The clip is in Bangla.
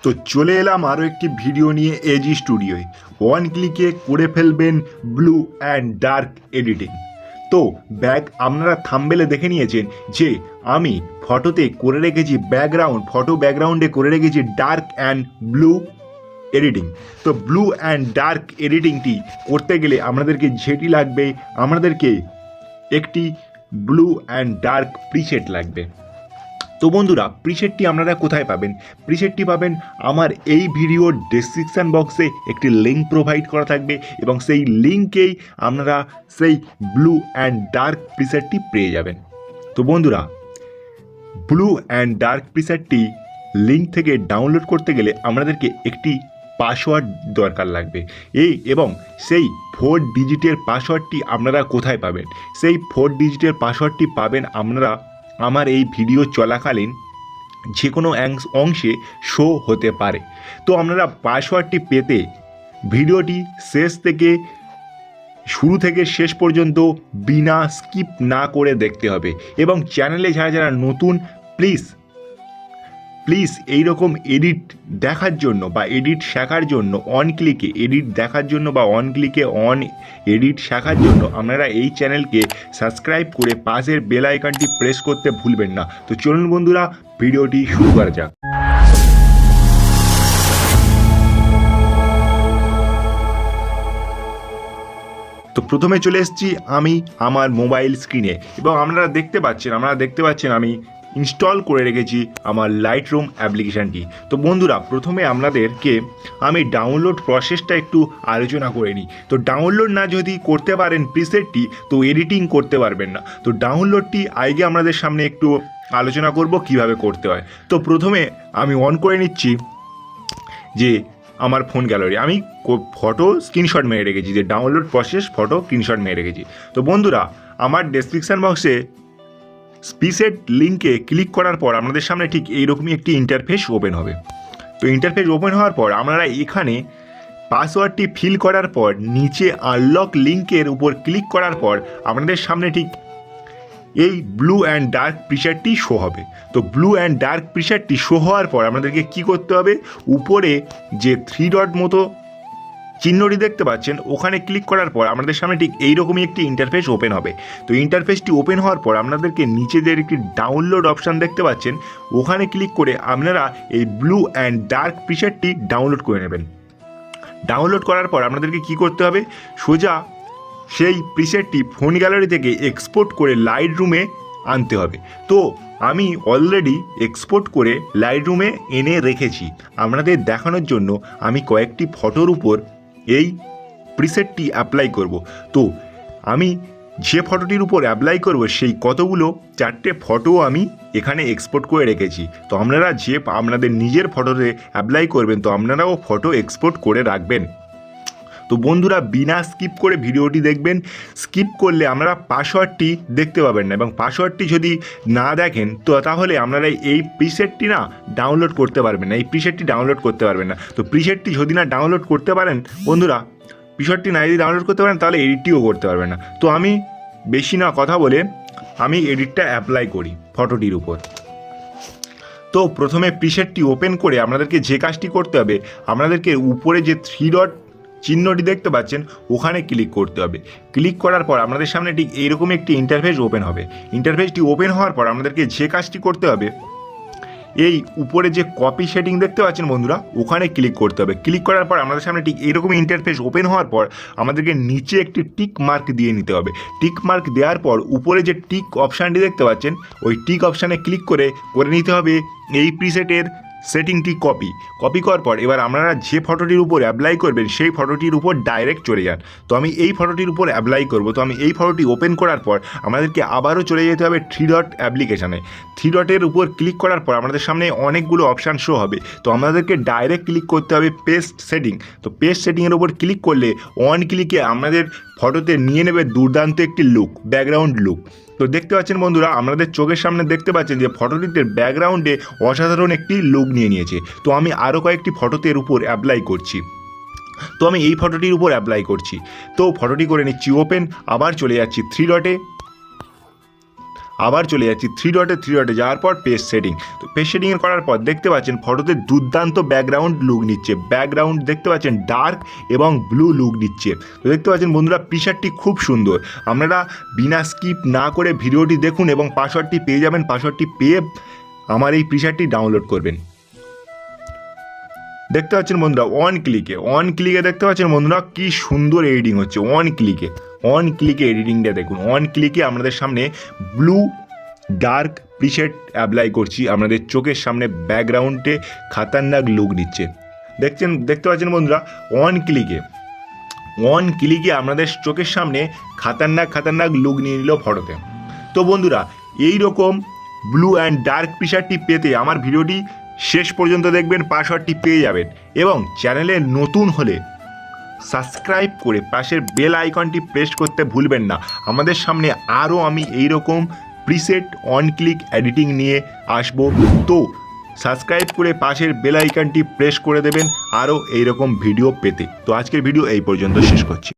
তো চলে এলাম আরও একটি ভিডিও নিয়ে এজি স্টুডিওয়। ওয়ান ক্লিকে করে ফেলবেন ব্লু অ্যান্ড ডার্ক এডিটিং। তো আপনারা থাম্বনেলে দেখে নিয়েছেন যে আমি ফটোতে করে রেখেছি ব্যাকগ্রাউন্ডে করে রেখেছি ডার্ক অ্যান্ড ব্লু এডিটিং। তো ব্লু অ্যান্ড ডার্ক এডিটিংটি করতে গেলে আপনাদেরকে যেটি লাগবে, আমাদেরকে একটি ব্লু অ্যান্ড ডার্ক প্রিসেট লাগবে। তো বন্ধুরা, প্রিসেটটি আপনারা কোথায় পাবেন? প্রিসেটটি পাবেন আমার এই ভিডিওর ডেসক্রিপশান বক্সে একটি লিঙ্ক প্রোভাইড করা থাকবে এবং সেই লিঙ্কেই আপনারা সেই ব্লু অ্যান্ড ডার্ক প্রিসেটটি পেয়ে যাবেন। তো বন্ধুরা, ব্লু অ্যান্ড ডার্ক প্রিসেটটি লিঙ্ক থেকে ডাউনলোড করতে গেলে আপনাদেরকে একটি পাসওয়ার্ড দরকার লাগবে। এবং সেই 4 ডিজিটের পাসওয়ার্ডটি আপনারা কোথায় পাবেন? সেই 4 ডিজিটের পাসওয়ার্ডটি পাবেন আপনারা আমার এই ভিডিও চলাকালীন যে কোনো অংশে শো হতে পারে। তো আপনারা পাসওয়ার্ডটি পেতে ভিডিওটি শুরু থেকে শেষ পর্যন্ত বিনা স্কিপ না করে দেখতে হবে। এবং চ্যানেলে যারা নতুন, প্লিজ এইরকম এডিট দেখার জন্য বা এডিট শেখার জন্য অন ক্লিকে এডিট দেখার জন্য বা অন ক্লিকে এডিট শেখার জন্য আপনারা এই চ্যানেলকে সাবস্ক্রাইব করে পাশের বেল আইকনটি প্রেস করতে ভুলবেন না। তো চলুন বন্ধুরা, ভিডিওটি শুরু করা যাক। তো প্রথমে চলে এসেছি আমি আমার মোবাইল স্ক্রিনে এবং আপনারা দেখতে পাচ্ছেন আমি ইনস্টল করে রেখেছি আমার লাইটরুম অ্যাপ্লিকেশানটি। তো বন্ধুরা, প্রথমে আপনাদেরকে আমি ডাউনলোড প্রসেসটা একটু আলোচনা করে নিই। তো ডাউনলোড না যদি করতে পারেন প্রিসেটটি, তো এডিটিং করতে পারবেন না। তো ডাউনলোডটি আগে আপনাদের সামনে একটু আলোচনা করব কিভাবে করতে হয়। তো প্রথমে আমি অন করে নিচ্ছি যে আমার ফোন গ্যালারি, আমি ফটো স্ক্রিনশট মেরে রেখেছি, যে ডাউনলোড প্রসেস ফটো স্ক্রিনশট মেরে রেখেছি। তো বন্ধুরা, আমার ডেসক্রিপশান বক্সে প্রিসেট লিঙ্কে ক্লিক করার পর আপনাদের সামনে ঠিক এইরকমই একটি ইন্টারফেস ওপেন হবে। তো ইন্টারফেস ওপেন হওয়ার পর আপনারা এখানে পাসওয়ার্ডটি ফিল করার পর নিচে আনলক লিঙ্কের উপর ক্লিক করার পর আপনাদের সামনে ঠিক এই ব্লু অ্যান্ড ডার্ক প্রিসেটটি শো হবে। তো ব্লু অ্যান্ড ডার্ক প্রিসেটটি শো হওয়ার পর আপনাদেরকে কি করতে হবে? উপরে যে 3 ডট মতো চিহ্নটি দেখতে পাচ্ছেন, ওখানে ক্লিক করার পর আপনাদের সামনে ঠিক এইরকমই একটি ইন্টারফেস ওপেন হবে। তো ইন্টারফেসটি ওপেন হওয়ার পর আপনাদেরকে নিচে যে একটি ডাউনলোড অপশান দেখতে পাচ্ছেন, ওখানে ক্লিক করে আপনারা এই ব্লু অ্যান্ড ডার্ক প্রিসেটটি ডাউনলোড করে নেবেন। ডাউনলোড করার পর আপনাদেরকে কি করতে হবে? সোজা সেই প্রিসেটটি ফোন গ্যালারি থেকে এক্সপোর্ট করে লাইটরুমে আনতে হবে। তো আমি অলরেডি এক্সপোর্ট করে লাইটরুমে এনে রেখেছি আপনাদের দেখানোর জন্য। আমি কয়েকটি ফটোর উপর এই প্রিসেটটি অ্যাপ্লাই করব। তো আমি যে ফটোটির উপর অ্যাপ্লাই করব সেই কতগুলো 4টে ফটো আমি এখানে এক্সপোর্ট করে রেখেছি। তো আপনারা আপনাদের নিজের ফটোতে অ্যাপ্লাই করবেন, তো আপনারাও ফটো এক্সপোর্ট করে রাখবেন। তো বন্ধুরা, বিনা স্কিপ করে ভিডিওটি দেখবেন। স্কিপ করলে আপনারা পাসওয়ার্ডটি দেখতে পাবেন না, এবং পাসওয়ার্ডটি যদি না দেখেন তো তাহলে আপনারা এই প্রিসেটটি ডাউনলোড করতে পারবেন না। তো প্রিসেটটি যদি না ডাউনলোড করতে পারেন বন্ধুরা, প্রিসেটটি না যদি ডাউনলোড করতে পারেন তাহলে এডিটটিও করতে পারবেন না। তো আমি বেশি না কথা বলে আমি এডিটটা অ্যাপ্লাই করি ফটোটির উপর। তো প্রথমে প্রিসেটটি ওপেন করে আপনাদেরকে যে কাজটি করতে হবে, আপনাদেরকে উপরে যে 3 ডট চিহ্নটি দেখতে পাচ্ছেন, ওখানে ক্লিক করতে হবে। ক্লিক করার পর আপনাদের সামনে ঠিক এইরকম একটি ইন্টারফেস ওপেন হবে। ইন্টারফেসটি ওপেন হওয়ার পর আপনাদেরকে যে কাজটি করতে হবে, এই উপরে যে কপি সেটিং দেখতে পাচ্ছেন বন্ধুরা, ওখানে ক্লিক করতে হবে। ক্লিক করার পর আমাদের সামনে ঠিক এইরকম ইন্টারফেস ওপেন হওয়ার পর আমাদেরকে নিচে একটি টিক মার্ক দিয়ে নিতে হবে। টিক মার্ক দেওয়ার পর উপরে যে টিক অপশানটি দেখতে পাচ্ছেন, ওই টিক অপশানে ক্লিক করে নিতে হবে এই প্রিসেটের সেটিংটি কপি করার পর এবার আপনারা যে ফটোটির উপর অ্যাপ্লাই করবেন সেই ফটোটির উপর ডাইরেক্ট চলে যান। তো আমি এই ফটোটির উপর অ্যাপ্লাই করব। তো আমি এই ফটোটি ওপেন করার পর আমাদেরকে আবারও চলে যেতে হবে 3 ডট অ্যাপ্লিকেশানে। 3 ডটের উপর ক্লিক করার পর আমাদের সামনে অনেকগুলো অপশান শো হবে। তো আমাদেরকে ডাইরেক্ট ক্লিক করতে হবে পেস্ট সেটিং। তো পেস্ট সেটিংয়ের উপর ক্লিক করলে অন ক্লিকে আমাদের ফটোতে নিয়ে নেবে দুর্দান্ত একটি ব্যাকগ্রাউন্ড লুক। তো দেখতে পাচ্ছেন বন্ধুরা, আপনাদের চোখের সামনে দেখতে পাচ্ছেন যে ফটোটিতে ব্যাকগ্রাউন্ডে অসাধারণ একটি লুক নিয়ে নিয়েছে। তো আমি আরও কয়েকটি ফটোতে এর উপর অ্যাপ্লাই করছি। তো আমি এই ফটোটির উপর অ্যাপ্লাই করছি। তো ফটোটি করে নিচ্ছি ওপেন, আবার চলে যাচ্ছি 3 ডটে। আবার চলে যাচ্ছি থ্রি ডটে যাওয়ার পর পেজ সেটিং। তো পেজ সেটিংয়ে করার পর দেখতে পাচ্ছেন ফটোতে দুর্দান্ত ব্যাকগ্রাউন্ড লুক নিচ্ছে, ব্যাকগ্রাউন্ড দেখতে পাচ্ছেন ডার্ক এবং ব্লু লুক নিচ্ছে। তো দেখতে পাচ্ছেন বন্ধুরা পিকচারটি খুব সুন্দর। আপনারা বিনা স্কিপ না করে ভিডিওটি দেখুন এবং পাসওয়ার্ডটি পেয়ে যাবেন। পাসওয়ার্ডটি পেয়ে আমার এই পিকচারটি ডাউনলোড করবেন। দেখতে পাচ্ছেন বন্ধুরা অন ক্লিকে দেখতে পাচ্ছেন বন্ধুরা কি সুন্দর এডিটিং হচ্ছে। অন ক্লিকে এডিটিংটা দেখুন। অন ক্লিকে আপনাদের সামনে ব্লু ডার্ক প্রিসেট অ্যাপ্লাই করছি, আপনাদের চোখের সামনে ব্যাকগ্রাউন্ডে খাতারনাক লুক দিচ্ছে। দেখতে পাচ্ছেন বন্ধুরা অন ক্লিকে আপনাদের চোখের সামনে খাতারনাক লুক নিয়ে নিল ফটোতে। তো বন্ধুরা এই রকম ব্লু অ্যান্ড ডার্ক প্রিসেটটি পেতে আমার ভিডিওটি শেষ পর্যন্ত দেখবেন, পাসওয়ার্ডটি পেয়ে যাবেন। এবং চ্যানেলে নতুন হলে সাবস্ক্রাইব করে পাশের বেল আইকনটি প্রেস করতে ভুলবেন না। আমাদের সামনে আরও আমি এইরকম প্রিসেট অন ক্লিক এডিটিং নিয়ে আসব। তো সাবস্ক্রাইব করে পাশের বেল আইকনটি প্রেস করে দেবেন আরও এইরকম ভিডিও পেতে। তো আজকের ভিডিও এই পর্যন্ত শেষ করছি।